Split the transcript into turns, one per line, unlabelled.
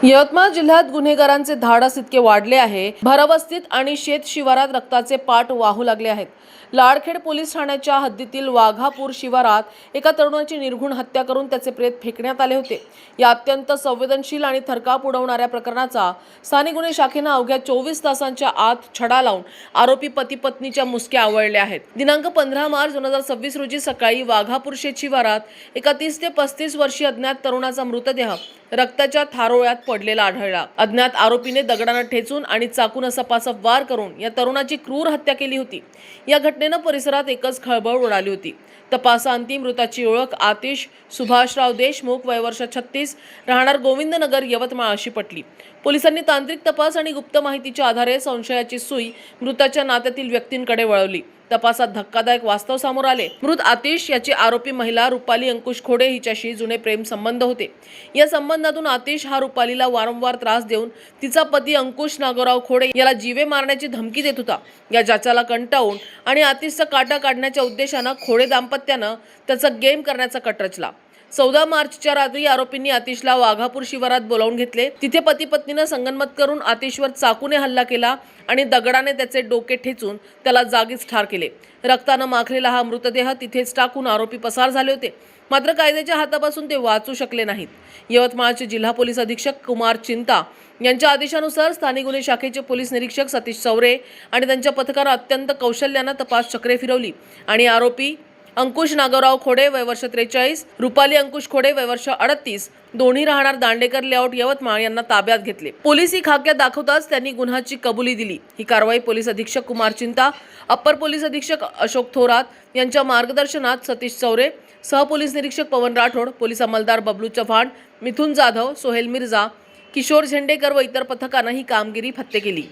यवतमाळ जिल्ह्यात गुन्हेगारांचे धाडस इतके वाढले आहे, भरवस्तीत आणि शेत शिवारात रक्ताचे पाट वाहू लागले आहेत। लाडखेड पोलीस ठाण्याच्या हद्दीतील वाघापूर शिवारात एका तरुणाची निर्घृण हत्या करून त्याचे प्रेत फेकण्यात आले होते। या अत्यंत संवेदनशील आणि थरकाप उडवणाऱ्या प्रकरणाचा स्थानिक गुन्हे शाखेने अवघ्या 24 तासांच्या आत छडा लावून आरोपी पती पत्नीच्या मुसक्या आवळल्या आहेत। दिनांक 15 मार्च 2026 रोजी सकाळी वाघापूर शेत शिवारात एका 30 ते 35 वर्षीय अज्ञात तरुणाचा मृतदेह रक्ताच्या थारोळ्यात पडलेला आढळला। अज्ञात आरोपीने दगडाने ठेचून आणि चाकून सपासप वार करून या तरुणाची क्रूर हत्या केली होती। या घटनेने परिसरात एकच खळबळ उडाली होती। तपासाअंती मृताची ओळख आतिश सुभाषराव देशमुख, वय वर्ष 36, राहणार गोविंदनगर, यवतमाळ अशी पटली। पोलिसांनी तांत्रिक तपास आणि गुप्त माहितीच्या आधारे संशयाची सुई मृताच्या नात्यातील व्यक्तींकडे वळवली। तपासात धक्कादायक वास्तव समोर आले। मृत आतिश याची आरोपी महिला रुपाली अंकुश खोडे हिच्याशी जुने प्रेम संबंध होते। या संबंधातून आतिश हा रुपालीला वारंवार त्रास देऊन तिचा पती अंकुश नागोराव खोडे याला जीवे मारण्याची धमकी देत होता। या जाचाला कंटाळून आणि आतिशचा काटा काढण्याच्या उद्देशाने खोडे दाम्पत्याने त्याचा गेम करण्याचा कट रचला। 14 मार्चच्या रात्री आरोपींनी आतिशला वाघापूर शिवारात बोलावून घेतले। तिथे पती पत्नीने संगनमत करून आतिशवर चाकूने हल्ला केला आणि दगडाने त्याचे डोके ठेचून त्याला जागीच ठार केले। रक्ताने माखलेला हा मृतदेह तिथेच टाकून आरोपी पसार झाले होते। मात्र कायद्याच्या हातापासून ते वाचू शकले नाहीत। यवतमाळचे जिल्हा पोलीस अधीक्षक कुमार चिंता यांच्या आदेशानुसार स्थानिक गुन्हे शाखेचे पोलीस निरीक्षक सतीश चौरे आणि त्यांच्या पथकाने अत्यंत कौशल्याने तपास चक्रे फिरवली आणि आरोपी अंकुश नागोराव खोडे, वय वर्ष 43, रुपाली अंकुश खोडे, वय वर्ष 38, दोन्ही राहणार दांडेकर लेआउट, यवतमाळ यांना ताब्यात घेतले। पोलीस ही खाक्या दाखवताच त्यांनी गुन्ह्याची कबुली दिली। ही कारवाई पोलीस अधीक्षक कुमार चिंता, अप्पर पोलीस अधीक्षक अशोक थोरात यांच्या मार्गदर्शनात सतीश चौरे, सहपोलीस निरीक्षक पवन राठोड, पोलीस अंमलदार बबलू चव्हाण, मिथुन जाधव, सोहेल मिर्झा, किशोर झेंडेकर व इतर पथकाने ही कामगिरी फत्ते केली।